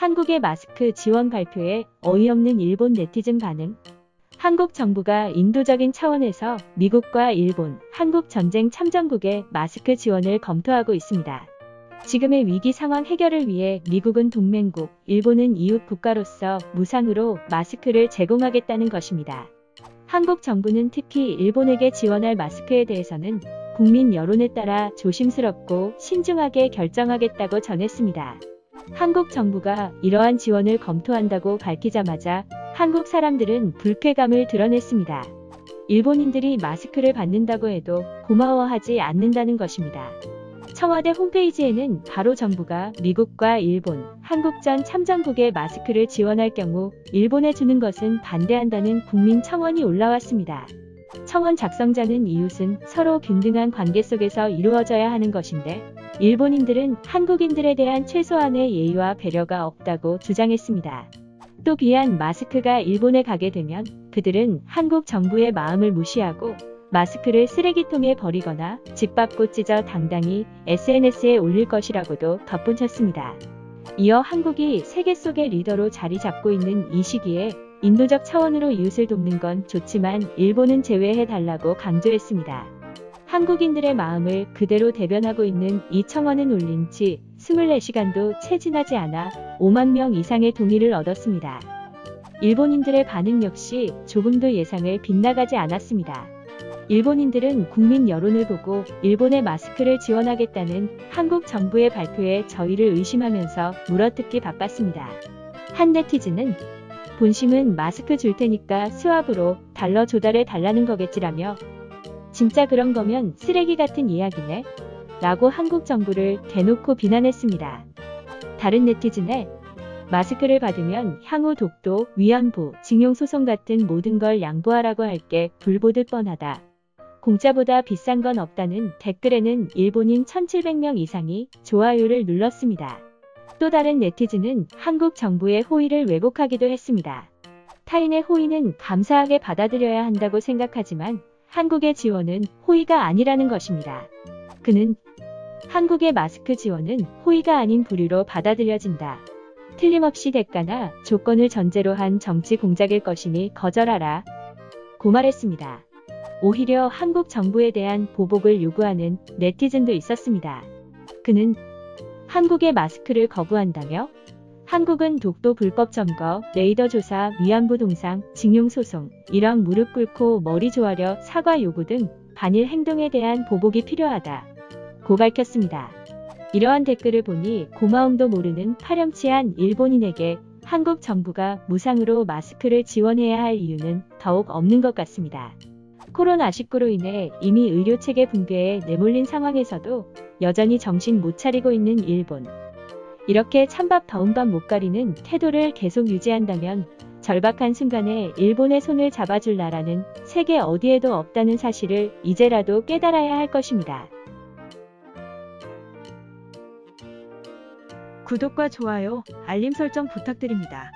한국의 마스크 지원 발표에 어이없는 일본 네티즌 반응. 한국 정부가 인도적인 차원에서 미국과 일본, 한국 전쟁 참전국의 마스크 지원을 검토하고 있습니다. 지금의 위기 상황 해결을 위해 미국은 동맹국, 일본은 이웃 국가로서 무상으로 마스크를 제공하겠다는 것입니다. 한국 정부는 특히 일본에게 지원할 마스크에 대해서는 국민 여론에 따라 조심스럽고 신중하게 결정하겠다고 전했습니다. 한국 정부가 이러한 지원을 검토한다고 밝히자마자 한국 사람들은 불쾌감을 드러냈습니다. 일본인들이 마스크를 받는다고 해도 고마워하지 않는다는 것입니다. 청와대 홈페이지에는 바로 정부가 미국과 일본, 한국전 참전국에 마스크를 지원할 경우 일본에 주는 것은 반대한다는 국민 청원이 올라왔습니다. 청원 작성자는 이웃은 서로 균등한 관계 속에서 이루어져야 하는 것인데 일본인들은 한국인들에 대한 최소한의 예의와 배려가 없다고 주장했습니다. 또 비한 마스크가 일본에 가게 되면 그들은 한국 정부의 마음을 무시하고 마스크를 쓰레기통에 버리거나 집밥꽃 찢어 당당히 SNS에 올릴 것이라고도 덧붙였습니다. 이어 한국이 세계 속의 리더로 자리 잡고 있는 이 시기에 인도적 차원으로 이웃을 돕는 건 좋지만 일본은 제외해달라고 강조했습니다. 한국인들의 마음을 그대로 대변하고 있는 이 청원은 올린 지 24시간도 채 지나지 않아 5만 명 이상의 동의를 얻었습니다. 일본인들의 반응 역시 조금도 예상을 빗나가지 않았습니다. 일본인들은 국민 여론을 보고 일본의 마스크를 지원하겠다는 한국 정부의 발표에 저희를 의심하면서 물어뜯기 바빴습니다. 한 네티즌은 본심은 마스크 줄 테니까 스왑으로 달러 조달해 달라는 거겠지라며 진짜 그런 거면 쓰레기 같은 이야기네 라고 한국 정부를 대놓고 비난했습니다. 다른 네티즌에 마스크를 받으면 향후 독도, 위안부, 징용소송 같은 모든 걸 양보하라고 할게 불보듯 뻔하다. 공짜보다 비싼 건 없다는 댓글에는 일본인 1700명 이상이 좋아요를 눌렀습니다. 또 다른 네티즌은 한국 정부의 호의를 왜곡하기도 했습니다. 타인의 호의는 감사하게 받아들여야 한다고 생각하지만 한국의 지원은 호의가 아니라는 것입니다. 그는 한국의 마스크 지원은 호의가 아닌 불의로 받아들여진다. 틀림없이 대가나 조건을 전제로 한 정치 공작일 것이니 거절하라. 고 말했습니다. 오히려 한국 정부에 대한 보복을 요구하는 네티즌도 있었습니다. 그는 한국의 마스크를 거부한다며 한국은 독도 불법 점거, 레이더 조사, 위안부 동상, 징용 소송, 이런 무릎 꿇고 머리 조아려 사과 요구 등 반일 행동에 대한 보복이 필요하다. 고 밝혔습니다. 이러한 댓글을 보니 고마움도 모르는 파렴치한 일본인에게 한국 정부가 무상으로 마스크를 지원해야 할 이유는 더욱 없는 것 같습니다. 코로나19로 인해 이미 의료체계 붕괴에 내몰린 상황에서도 여전히 정신 못 차리고 있는 일본. 이렇게 찬밥 더운 밥 못 가리는 태도를 계속 유지한다면 절박한 순간에 일본의 손을 잡아줄 나라는 세계 어디에도 없다는 사실을 이제라도 깨달아야 할 것입니다. 구독과 좋아요, 알림 설정 부탁드립니다.